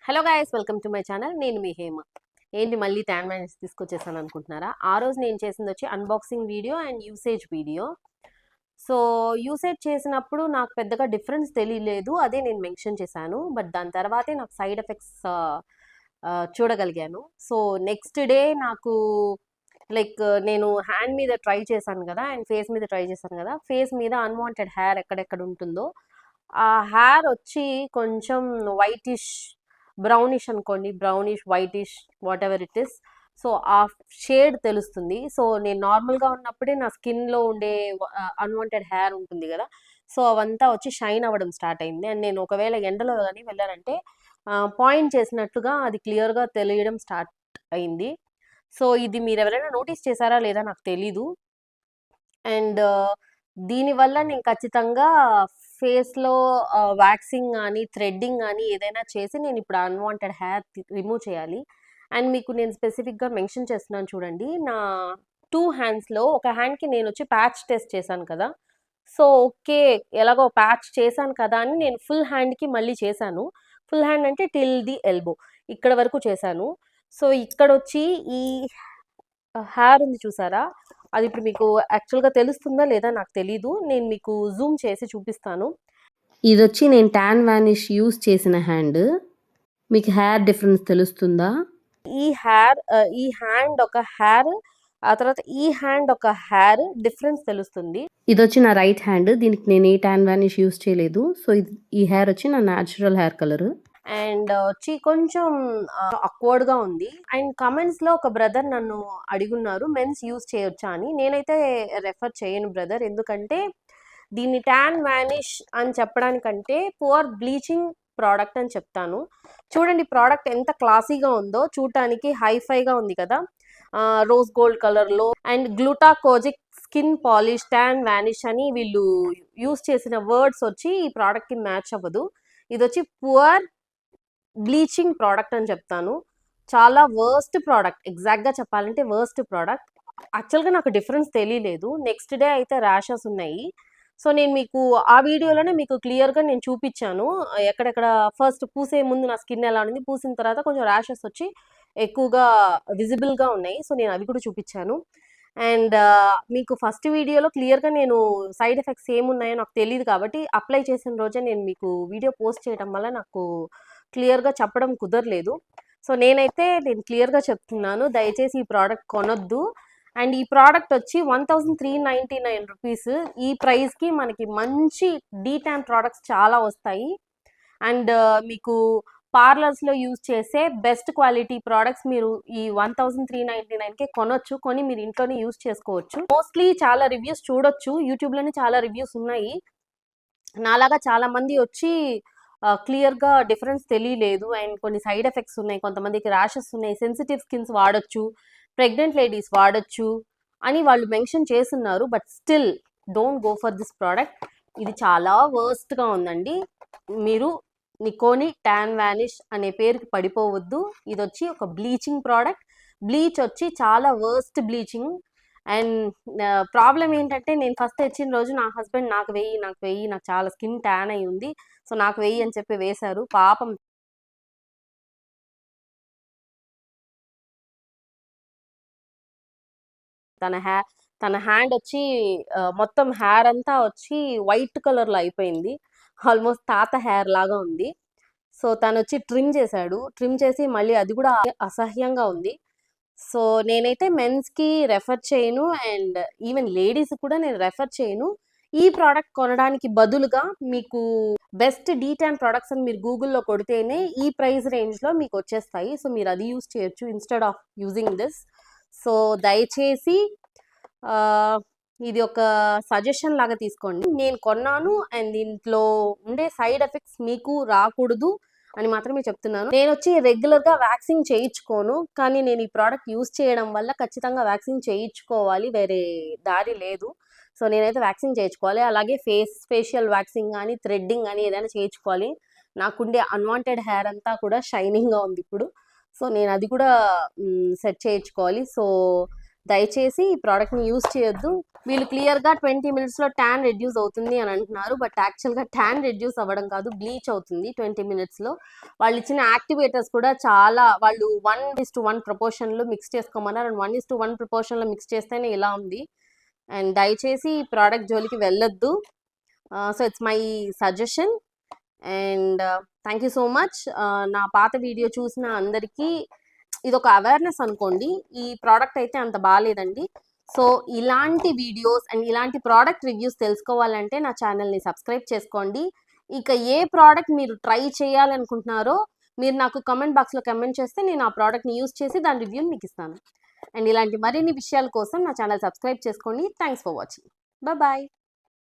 Hello guys, welcome to my channel. నేను మీ హేమ. ఏంటి మళ్ళీ ట్యాన్ మ్యాన్స్ తీసుకొచ్చేసాను అనుకుంటున్నారా? ఆ రోజు నేను చేసింది వచ్చి unboxing video and usage video. So usage చేసినప్పుడు నాకు పెద్దగా డిఫరెన్స్ తెలియలేదు, అదే నేను మెన్షన్ చేశాను. బట్ దాని తర్వాతే నాకు సైడ్ ఎఫెక్ట్స్ చూడగలిగాను. సో నెక్స్ట్ డే నాకు లైక్ నేను హ్యాండ్ మీద ట్రై చేశాను కదా అండ్ ఫేస్ మీద ట్రై చేశాను కదా. ఫేస్ మీద అన్వాంటెడ్ హెయిర్ ఎక్కడెక్కడ ఉంటుందో ఆ హెయిర్ వచ్చి కొంచెం వైటిష్ బ్రౌనిష్ అనుకోండి, brownish whitish what ever it is. So ఆ షేడ్ తెలుస్తుంది. సో నేను నార్మల్గా ఉన్నప్పుడే నా స్కిన్లో ఉండే అన్వాంటెడ్ హెయిర్ ఉంటుంది కదా, సో అవంతా వచ్చి షైన్ అవ్వడం స్టార్ట్ అయింది. అండ్ నేను ఒకవేళ ఎండలో కానీ వెళ్ళానంటే పాయింట్ చేసినట్టుగా అది క్లియర్గా తెలియడం స్టార్ట్ అయింది. సో ఇది మీరు ఎవరైనా నోటీస్ చేశారా లేదా నాకు తెలీదు. అండ్ దీనివల్ల నేను ఖచ్చితంగా ఫేస్లో వ్యాక్సింగ్ కానీ థ్రెడ్డింగ్ కానీ ఏదైనా చేసి నేను ఇప్పుడు అన్వాంటెడ్ హెయిర్ రిమూవ్ చేయాలి. అండ్ మీకు నేను స్పెసిఫిక్గా మెన్షన్ చేస్తున్నాను చూడండి, నా 2 హ్యాండ్స్లో ఒక హ్యాండ్కి నేను వచ్చి ప్యాచ్ టెస్ట్ చేశాను కదా. సో ఓకే, ఎలాగో ప్యాచ్ చేశాను కదా అని నేను ఫుల్ హ్యాండ్కి మళ్ళీ చేశాను. ఫుల్ హ్యాండ్ అంటే టిల్ ది ఎల్బో ఇక్కడ వరకు చేశాను. సో ఇక్కడ వచ్చి ఈ హెయిర్ ఉంది చూసారా, అది ఇప్పుడు మీకు యాక్చువల్గా తెలుస్తుందా లేదా నాకు తెలీదు. నేను మీకు జూమ్ చేసి చూపిస్తాను. ఇది వచ్చి నేను ట్యాన్ వానిష్ యూస్ చేసిన హ్యాండ్. మీకు హెయిర్ డిఫరెన్స్ తెలుస్తుందా? ఈ హ్యాండ్ ఒక హెయిర్, ఆ తర్వాత ఈ హ్యాండ్ ఒక హెయిర్ డిఫరెన్స్ తెలుస్తుంది. ఇది వచ్చి నా రైట్ హ్యాండ్, దీనికి నేను ఏ ట్యాన్ వానిష్ యూస్ చేయలేదు. సో ఈ హెయిర్ వచ్చి నా న్యాచురల్ హెయిర్ కలర్. అండ్ వచ్చి కొంచెం అక్వర్డ్గా ఉంది. అండ్ కమెంట్స్లో ఒక బ్రదర్ నన్ను అడుగున్నారు మెన్స్ యూస్ చేయొచ్చా అని. నేనైతే రెఫర్ చేయను బ్రదర్, ఎందుకంటే దీన్ని ట్యాన్ వానిష్ అని చెప్పడానికంటే పువర్ బ్లీచింగ్ ప్రోడక్ట్ అని చెప్తాను. చూడండి ప్రోడక్ట్ ఎంత క్లాసీగా ఉందో, చూడటానికి హైఫైగా ఉంది కదా, రోజ్ గోల్డ్ కలర్లో. అండ్ గ్లూటాకోజిక్ స్కిన్ పాలిష్ ట్యాన్ వానిష్ అని వీళ్ళు యూస్ చేసిన వర్డ్స్ వచ్చి ఈ ప్రోడక్ట్కి మ్యాచ్ అవ్వదు. ఇది వచ్చి పువర్ బ్లీచింగ్ ప్రోడక్ట్ అని చెప్తాను. చాలా వర్స్ట్ ప్రోడక్ట్, ఎగ్జాక్ట్గా చెప్పాలంటే వర్స్ట్ ప్రోడక్ట్. యాక్చువల్గా నాకు డిఫరెన్స్ తెలియలేదు. నెక్స్ట్ డే అయితే ర్యాషెస్ ఉన్నాయి. సో నేను మీకు ఆ వీడియోలోనే మీకు క్లియర్గా నేను చూపించాను ఎక్కడెక్కడ ఫస్ట్ పూసే ముందు నా స్కిన్ ఎలా ఉంది, పూసిన తర్వాత కొంచెం ర్యాషెస్ వచ్చి ఎక్కువగా విజిబుల్గా ఉన్నాయి. సో నేను అవి కూడా చూపించాను. అండ్ మీకు ఫస్ట్ వీడియోలో క్లియర్గా నేను సైడ్ ఎఫెక్ట్స్ ఏమున్నాయో నాకు తెలియదు కాబట్టి అప్లై చేసిన రోజే నేను మీకు వీడియో పోస్ట్ చేయడం వల్ల నాకు క్లియర్గా చెప్పడం కుదరలేదు. సో నేను క్లియర్గా చెప్తున్నాను, దయచేసి ఈ ప్రోడక్ట్ కొనొద్దు. అండ్ ఈ ప్రోడక్ట్ వచ్చి 1399 రూపీస్. ఈ ప్రైస్కి మనకి మంచి డీటాన్ ప్రోడక్ట్స్ చాలా వస్తాయి. అండ్ మీకు పార్లర్స్లో యూజ్ చేసే బెస్ట్ క్వాలిటీ ప్రోడక్ట్స్ మీరు ఈ 1399కే కొనొచ్చు, కొని మీరు ఇంట్లోనే యూజ్ చేసుకోవచ్చు. మోస్ట్లీ చాలా రివ్యూస్ చూడొచ్చు, యూట్యూబ్లోనే చాలా రివ్యూస్ ఉన్నాయి. నాలాగా చాలా మంది వచ్చి క్లియర్గా డిఫరెన్స్ తెలియలేదు అండ్ కొన్ని సైడ్ ఎఫెక్ట్స్ ఉన్నాయి, కొంతమందికి ర్యాషెస్ ఉన్నాయి, సెన్సిటివ్ స్కిన్స్ వాడొచ్చు, ప్రెగ్నెంట్ లేడీస్ వాడొచ్చు అని వాళ్ళు మెన్షన్ చేస్తున్నారు. But still don't go for this product. ఇది చాలా వర్స్ట్గా ఉందండి. మీరు నికోని ట్యాన్ వానిష్ అనే పేరుకి పడిపోవద్దు. ఇది వచ్చి ఒక బ్లీచింగ్ ప్రోడక్ట్. బ్లీచ్ వచ్చి చాలా వర్స్ట్ బ్లీచింగ్. అండ్ ప్రాబ్లం ఏంటంటే నేను ఫస్ట్ తెచ్చిన రోజు నా హస్బెండ్ నాకు వెయ్యి నాకు చాలా స్కిన్ ట్యాన్ అయి ఉంది, సో నాకు వెయ్యి అని చెప్పి వేశారు. పాపం తన హ్యాండ్ వచ్చి మొత్తం హెయిర్ అంతా వచ్చి వైట్ కలర్లో అయిపోయింది, ఆల్మోస్ట్ తాత హెయిర్ లాగా ఉంది. సో తను వచ్చి ట్రిమ్ చేశాడు, ట్రిమ్ చేసి మళ్ళీ అది కూడా అసహ్యంగా ఉంది. సో నేనైతే మెన్స్కి రెఫర్ చేయను అండ్ ఈవెన్ లేడీస్ కూడా నేను రెఫర్ చేయను. ఈ ప్రోడక్ట్ కొనడానికి బదులుగా మీకు బెస్ట్ డీటాన్ ప్రోడక్ట్స్ అని మీరు గూగుల్లో కొడితేనే ఈ ప్రైస్ రేంజ్లో మీకు వచ్చేస్తాయి. సో మీరు అది యూస్ చేయొచ్చు instead of using this. So దయచేసి ఇది ఒక సజెషన్ లాగా తీసుకోండి. నేను కొన్నాను అండ్ దీంట్లో ఉండే సైడ్ ఎఫెక్ట్స్ మీకు రాకూడదు అని మాత్రమే చెప్తున్నాను. నేను వచ్చి రెగ్యులర్గా వ్యాక్సింగ్ చేయించుకోను, కానీ నేను ఈ ప్రోడక్ట్ యూస్ చేయడం వల్ల ఖచ్చితంగా వ్యాక్సింగ్ చేయించుకోవాలి, వేరే దారి లేదు. సో నేనైతే వ్యాక్సింగ్ చేయించుకోవాలి. అలాగే ఫేషియల్ వ్యాక్సింగ్ కానీ థ్రెడ్డింగ్ కానీ ఏదైనా చేయించుకోవాలి. నాకుండే అన్వాంటెడ్ హెయిర్ అంతా కూడా షైనింగ్గా ఉంది ఇప్పుడు. సో నేను అది కూడా సెట్ చేయించుకోవాలి. సో దయచేసి ఈ ప్రోడక్ట్ని యూజ్ చేయొద్దు. వీళ్ళు క్లియర్గా 20 మినిట్స్లో ట్యాన్ రెడ్యూస్ అవుతుంది అని అంటున్నారు, బట్ యాక్చువల్గా ట్యాన్ రెడ్యూస్ అవ్వడం కాదు, బ్లీచ్ అవుతుంది 20 మినిట్స్లో. వాళ్ళు ఇచ్చిన యాక్టివేటర్స్ కూడా చాలా, వాళ్ళు 1:1 ప్రపోర్షన్లో మిక్స్ చేసుకోమన్నారు, అండ్ 1:1 ప్రపోర్షన్లో మిక్స్ చేస్తేనే ఇలా ఉంది. అండ్ దయచేసి ఈ ప్రోడక్ట్ జోలికి వెళ్ళొద్దు. So it's my suggestion. And thank you so much. నా పాత వీడియో చూసిన అందరికీ ఇది ఒక అవేర్నెస్ అనుకోండి. ఈ ప్రోడక్ట్ అయితే అంత బాగాలేదండి. సో ఇలాంటి వీడియోస్ అండ్ ఇలాంటి ప్రోడక్ట్ రివ్యూస్ తెలుసుకోవాలంటే నా ఛానల్ని సబ్స్క్రైబ్ చేసుకోండి. ఇక ఏ ప్రోడక్ట్ మీరు ట్రై చేయాలనుకుంటున్నారో మీరు నాకు కమెంట్ బాక్స్లో కమెంట్ చేస్తే నేను ఆ ప్రోడక్ట్ని యూజ్ చేసి దాని రివ్యూని మీకు ఇస్తాను. అండ్ ఇలాంటి మరిన్ని విషయాల కోసం నా ఛానల్ సబ్స్క్రైబ్ చేసుకోండి. Thanks for watching. బాయ్.